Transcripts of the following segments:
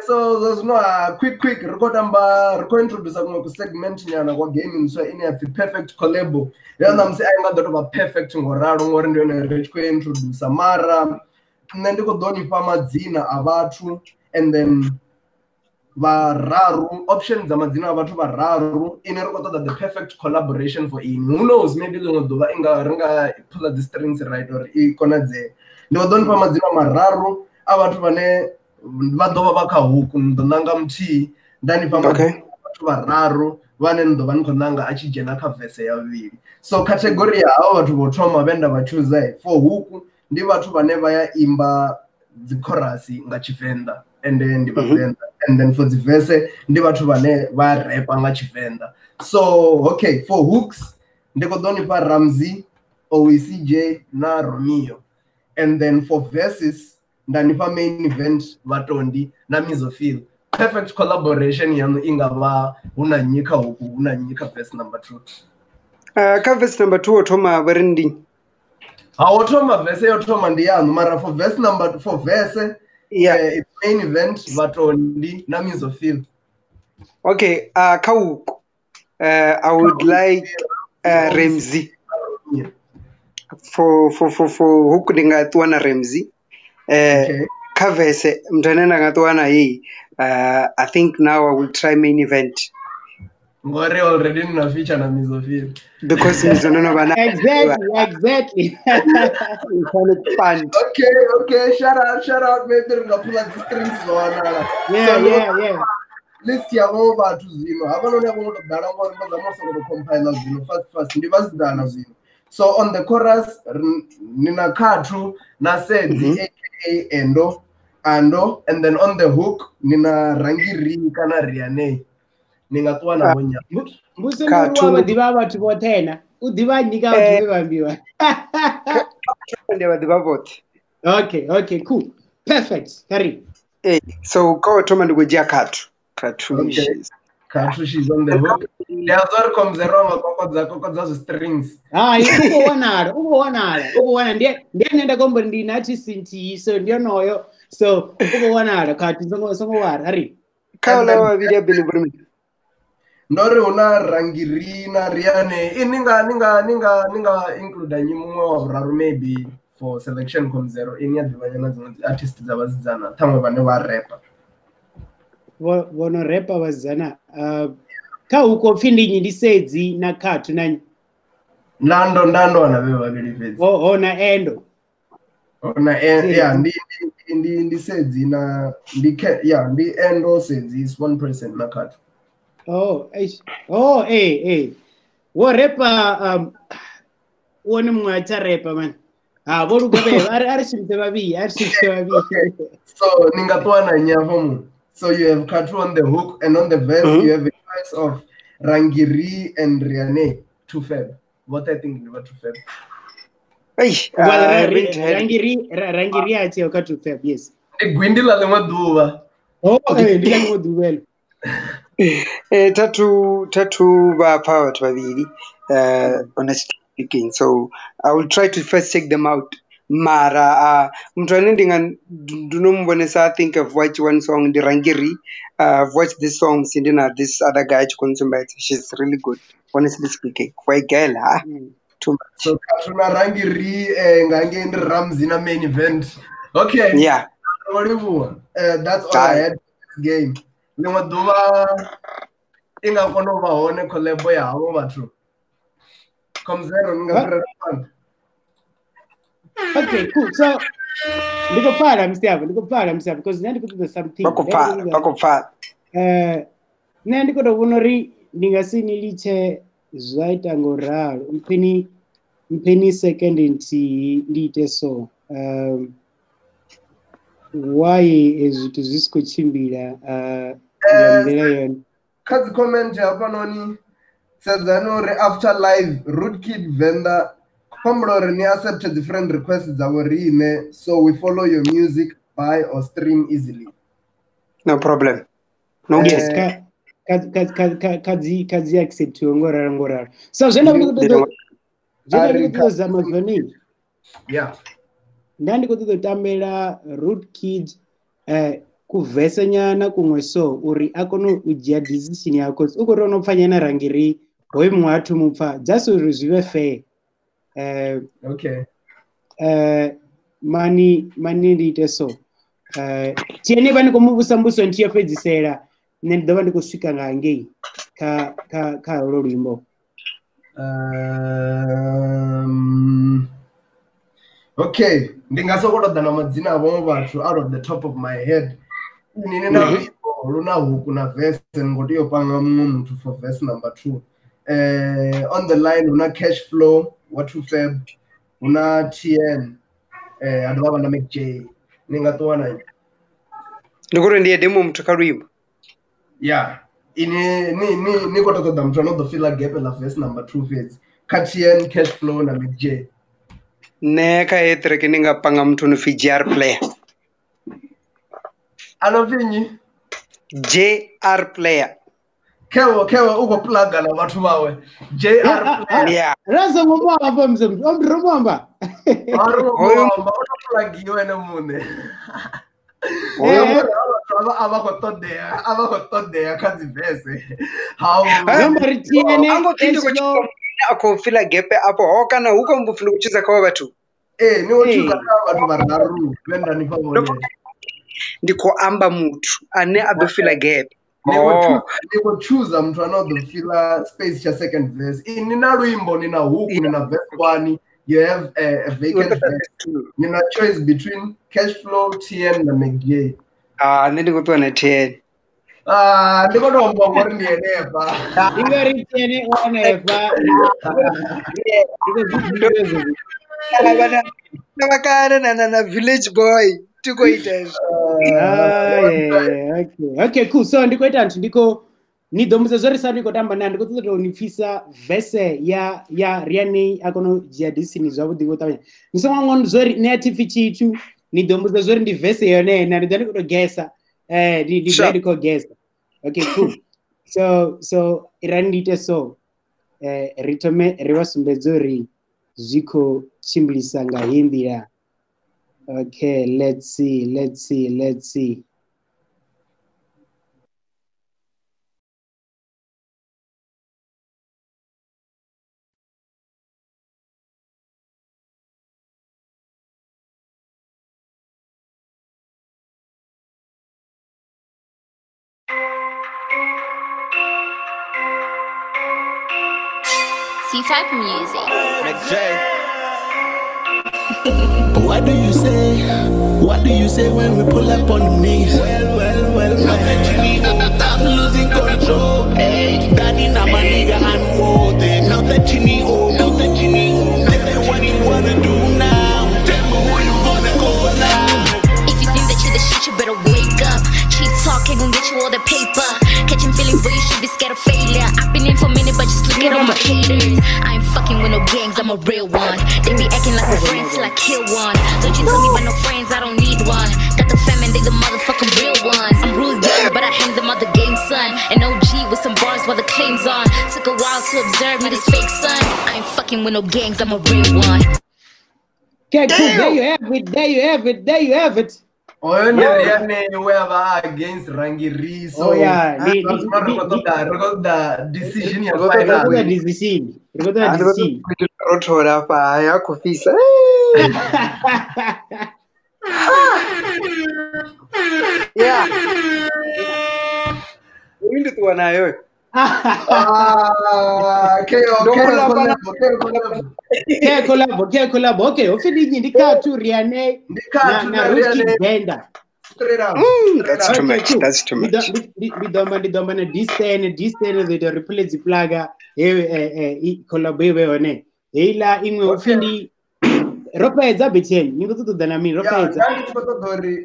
So there's no quick record introduce ku segment nyana kwa gaming so in a perfect collabo. I'm saying I got a perfect ngoralo ngori ndione rich ku introduce mara nne ndiko doni pa madzina abathu and then vararu options amadzina abathu vararu ine ri kota the perfect collaboration for in who knows maybe ḽiṅwe ḓuvha inga pull the strings right or I konadze ndiko doni pa madzina mararu a vhathu vhane vha ḓo vha kha huku ndo nanga muthihi ndani pa vhathu vhararu vhane ndo vha ni khou nanga a tshi dzhena kha verse ya vhuvhili so category ya havho vhathu vho thoma vhenda vha choose for huku ndi vhathu vhane vha ya imba dzi chorus nga Tshivenda and then ndi Venda and then for the verse ndi vhathu vhane vha rap nga Tshivenda so okay for hooks ndi khou ḓo ni pa Ramsey OECJ na Romeo and then for verses ndanipa main event vatondi na Mizofil perfect collaboration yanu ingava huna nyika huku huna nyika verse number 2 ka verse number 2 othoma verindi othoma verse yothoma ndi yanu mara for verse number 4 verse it's main event vatondi na Mizofil okay ka huku I would like Ramsey for huku ndingaṱuwa na Ramsey Kavese mtanenda ngatuana hii I think now I will try main event ngore already na feature na Mizofil because Mizonono bana exactly fun okay shout out maybe ngapula the strings zona yeah list ya ngo bathu zino abanone ngo dala ngori bazama so compile zino first ndi bazidana zino so on the chorus nina Khathu na Sedzi Endo and then on the hook nina Rangiri kana Riane ningatwa na bonya mbuse muru wadiba bathu bothena udiba nyika bathu bambiwa ndio wadiba both okay cool perfect carry so kwa thoma ndikujia Khathu she's on the hook leazor comes around kokko za strings ubowana ndiye nenda kombo ndinathi sinthi so ndiyo noyo so ubowana Khathu songo wari hari kala wa video believe ndori una Rangiri na Riane ninga include nyimwe wa vuraru maybe for selection com zero ini yadivanyana dzimwe artists dzavasidzana thamwe vane va rapper vono rapper vazana ka huko pfindinyi ndi Sedzi na Khathu nani ndando wana vhe vhavhili fhedzi na Endo ndi Sedzi na ndi Endo Sedzi is one person na Khathu wo rapper wone mwacha rapper man volugabe ari simte babi so ningatwana nyapo so you have Khathu on the hook and on the verse you have a choice of Rangiri and Riane to Feb. What I think about to Feb. Rangiri ati Khathu Feb, yes. Gwindila le maduva. Ndila le maduva. Tatu ba power babili honestly speaking, so I will try to first check them out. Mara mtwana ndinombonesa I think I've watched one song the Rangiri I've watched this song sindina this other guy Chikonsumbete she's really good honestly speaking for a girl too much so Khathu na Rangiri ngange ndi Ramsey na main event okay yeah that's all I had this game limwe ḓuvha inga kono vha hone collabo ya havho vhathu komzero ninga okay, cool. So, ndikopfala msiyapo because ndikutoda something. Bakopfala. Ne ndikutobona uri ndingasini liche zvaita ngoralo. Mpeni second ndiite so. Why ezvithu zvisikuchimbira ndlela yona. Kazi comment hapa noni sezanore after live Root Kid Venda Komrore ni accept the friend requests zaworine so we follow your music buy or stream easily. No problem. No yes. Kazi accept ngorara. So zvenda kutoza mazvoni. Yeah. Ndandi kutotambela Root Kid kuvhesa nyana kumwe so uri akono ujia decision yako uko rono pfanyana rangiri hoyi mumwe athu mupfa just uri zvive fair okay mani ndiite so tiene vani komuvusa mbuso ndiyopedzisera nne ndova ndikusvika ngangei ka rolo rwimbo okay ndingasokolodana madzina avamwe vathu out of the top of my head inini na rwimbo runa huku na verse ngotiyopanga mumwe muthu for verse number 2 on the line una cash flow watu feb una tn adovava na mcj ningatowana ndikuri ndiye demo muthu karwimbo yeah ini ni kototoda muthu anodofila gap la verse number 2 feds katn cash flow na mcj ne kaetreke ningapanga muthu unofi jr player anovinyi jr player kewo uko pluga na vathu vawe jr player yeah razo ngomwamba pa mzembe omromwamba aromwamba otoplagiwe ene mune avakotodheya kadzivhese akofila gepe apo ho kana huko mbufuna kuchiza kwa vathu niwochuza kwa vathu vararu venda nipavone ndiko amba muthu ane abefila gepe nikochuza muthu anodofila space cha second verse ini na rwimbo nina huku nina verse 1 you have a vacant verse you know choice between cash flow tn na mcj ndingopiwa na tn ndikotomba ngori ndiyenepa ingari tn onepa navakana na village boy tikoita okay cool so ndikoita antu ndiko nidombuza zvorisa ndikotamba na ndikototonipfisa vhese ya rianei akono jihadisini zvavudi ngotanya nisomamwe zori neatifi chitu nidombuza zori ndi vhese yone na ndida ndikotogesa ndikogesa okay cool so irandiite so ritome rivasumbedzori zviko chimbilisa ngahimbira okay let's see T-type music. What do you say? What do you say when we pull up on the knees? Well. I'm losing control. Daddy, now my nigga, I'm wanted. Now that you need, tell me what you wanna do now. Tell me where you gonna go now. If you think that you're the shit, you better wake up. Cheap talk ain't gonna get you all the paper. Catching feelings, but you should be scared of failure. I've been in for a minute, but just look at all my haters. I ain't fucking with no gangs, I'm a real one. They be acting like a friend till I kill one. Don't you tell me about no friends, I don't need one. Got the fam and they the motherfucking real ones. I'm real young, but I hang them other game, son. An OG with some bars while the claims on. Took a while to observe me, this fake son. I ain't fucking with no gangs, I'm a real one. Okay, cool. There you have it. Oyo ndiriane weva against Rangiri so yeah the decision ya final decision rotora pa yakufisa yeah uinde tu nayo Collabo. Okay, ofini ndikatu riane na Venda. That's too much. That's too much. Ndidomba na distance the replace plaga Collabo one. Ila imwe ofini ropedza betchen ningotodana mimi ropedza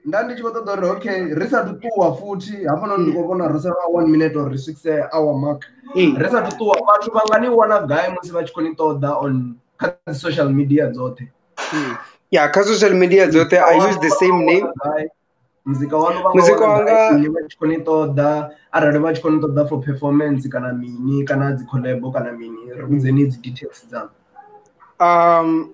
ndandi chikotodori okay risatu tuwa futi hapano ndikobona risava 1 minute or 6 hour mark risatu tuwa vathu vangani wana guy musi vachikonitoda on social media dzote yeah social media dzote I use the same name muzika wanga vachikonitoda arali vachikonitoda for performance kana mini kana dzicollabo kana mini rikunzeni idzi details dzangu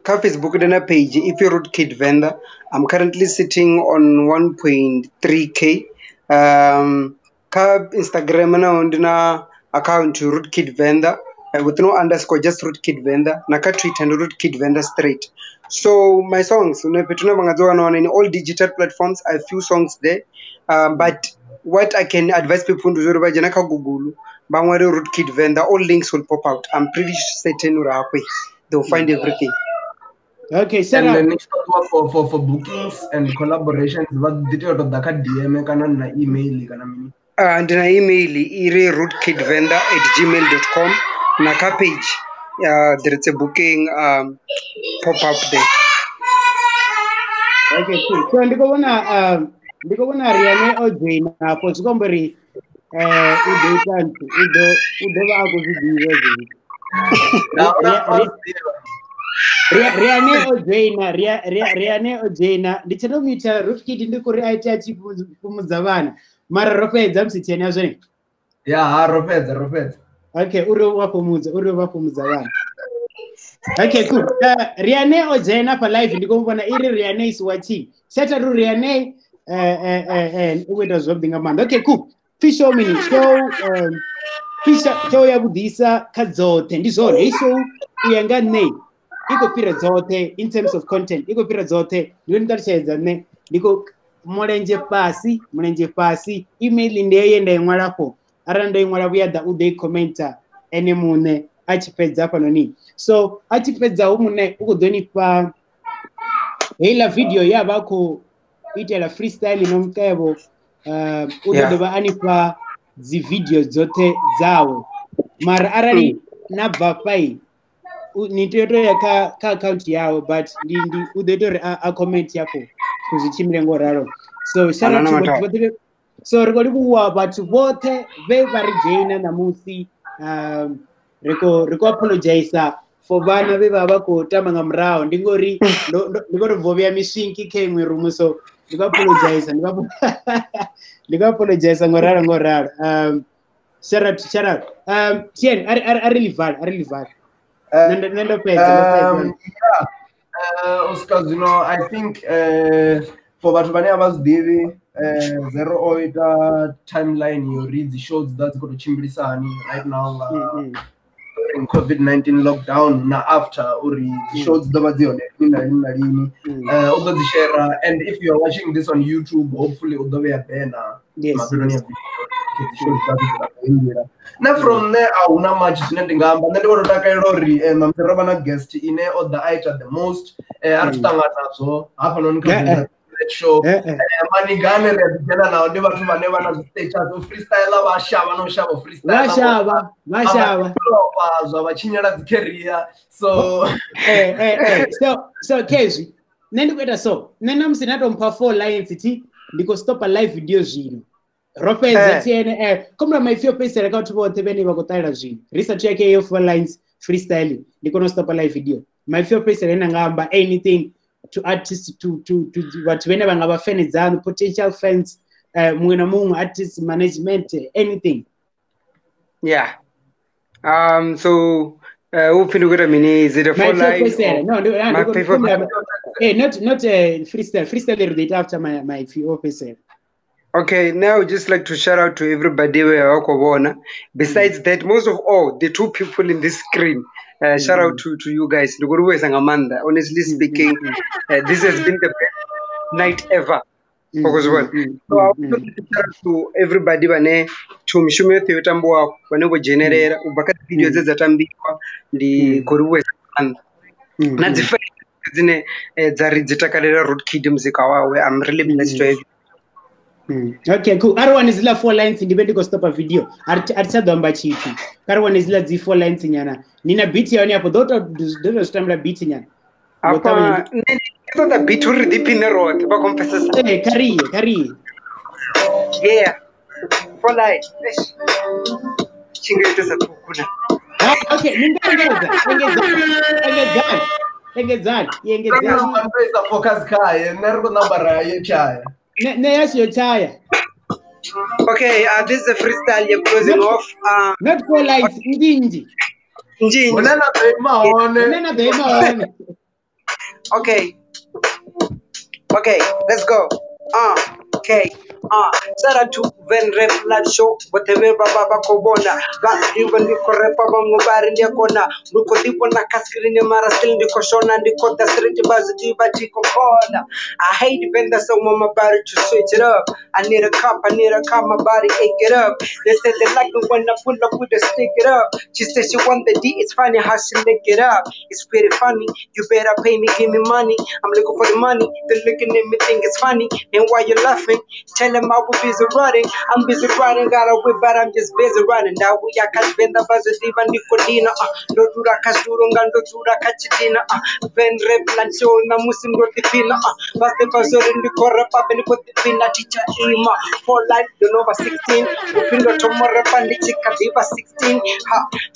ka Facebook dana page if you root Kid Venda I'm currently sitting on 1.3k Ka Instagram now ndina account rootkid Venda with no underscore, just rootkid Venda. Na ka Twitter and rootkid Venda straight. So my songs in all digital platforms. I have few songs there, but what I can advise people to do is Google Bangwari rootkid Venda. All links will pop out. I'm pretty certain they'll find everything. Okay, so and then next for bookings and collaborations, what did you do? DM kana na email kana mini. And na email rootkidvenda@gmail.com. Na ka page, there is a booking pop up there. Okay, cool. So ndiko bona Riane Ojoina hapo sikomberi udo wako vidiwe hivi. Riane Ojoina ndichanomita rootkid ndikuri aita achipumudza vana mara ropedza msiteni azvone. Yeah, ropedza. Okay, uri wapumudza vana. Okay, cool. Riane Ojoina pa live ndikomubona iri Riane is watching. Seta ru Riane uweta zvobdinga manda. Okay, cool. Fisho mini show ya budisa kadzote ndizvona isho uyenga nei iko pira dzote in terms of content iko pira dzote ndinotarishedza ne ndiko mulenje pasi email ndeye ndaimwalapo ara ndaimwala buyada ude commenta ene mune achipedza pano ni so achipedza umune ukudonipa hela video yabako itela freestyle nomkebo udodova anipa zi video zote zawe mara arali nabva pai nitoto ya ka account yawo but ndi udetori a comment yako kuzvichimirengo raro so so rikoli kuwa vatu vote vevari joina namusi riko apologize for vana vevava kutama mrao ndingori vovya misvinki kemwe rumu so ndiko apologize ngoraro shout out Tien are really bad Oscar, I think for what many of us did, 08 timeline you read the shows that's going to Chimbrisani right now in COVID-19 lockdown. Now after Uri shows the video and if you are watching this on YouTube, hopefully all the way up there yes. Now from there, I will not much nothing. But then they will take a lorry and I'm the guest in or the item the most. So happen on show. Money gunner and now never stage as freestyle freestyle. So Kezi, then we so then I'm saying on 4 lines because stop a live video zero. Ropeza tiene come my few pesa account vote bene bakotala zini research yake yo 4 lines freestyle ndikono stop a live video my few pesa rena ngamba anything to artists to what whenever ngaba fans zanu potential fans mwena mungu artist management anything yeah so upindukira mini is it a 4 lines not freestyle read after my few pesa. Okay, now I'd just like to shout out to everybody where Okobona. Besides that, most of all, the 2 people in this screen, shout out to you guys. Nduguruwe and Amanda. Honestly speaking, this has been the best night ever. So I would like to shout out to everybody to Mshume Theotambua when we generate Ubaka videos that Tambikwa, the Koruwe and not the fact that rootkid music. I'm really blessed to have. Okay, cool. Arwan is la 4 lines independent go stop a video. Artsadamba chiti. Arwan is la 4 lines nyana. Nina beat ya hapo doto stamra beat nyana. Apa nito the beat uri deep in the road. Ba confessa. Kari. Yeah. 4 lines. Chinga ita kuna. Okay, engezani. Focus kai, nervo nambara yechaya. Yes, your tire. Okay, this is the freestyle. You're closing off. Not 4 lines. Njinji. Okay, let's go. Okay. Sara to Ven Rep Live Show, whatever Baba Kobona, but even the Korepa Mubari in the corner, Rukotipona Kaskirin Mara still in the Koshona and the Kota Street Bazitiva Chico corner. I hate Venda so mama body to switch it up. I need a cup, my body ate it up. They said they like it when I pull up with a stick it up. She said she want the D, it's funny how she lick it up. It's pretty funny, you better pay me, give me money. I'm looking for the money, they're looking at me, think it's funny. And why you laughing? Tell them I was busy running. I'm busy riding, got a whip, but I'm just busy running. Now we are catch Venda Bazitiva Nicodina. No Dura Kashurunga, no Dura Kachidina. Ven Rep Lancho, Namusim Rotifina. But the buzzer in the corrupt up and put the Pina teacher Ima. For life, you know, 16. Upindo tomorrow, Pandichika, Diva 16.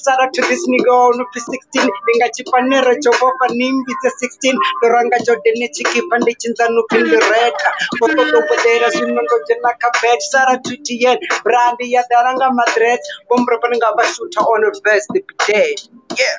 Sarah to this nigga, no 16. Ninga Chipanera, Joba, Nimbi, 16. Doranga Jodenichi, Pandichin, and Upin the red. Photo Poderas, Junaka bed, Sarah to Tien, Brandy, Daranga Madrid, Bombra Panga Bashuta on her best, the day. Yeah.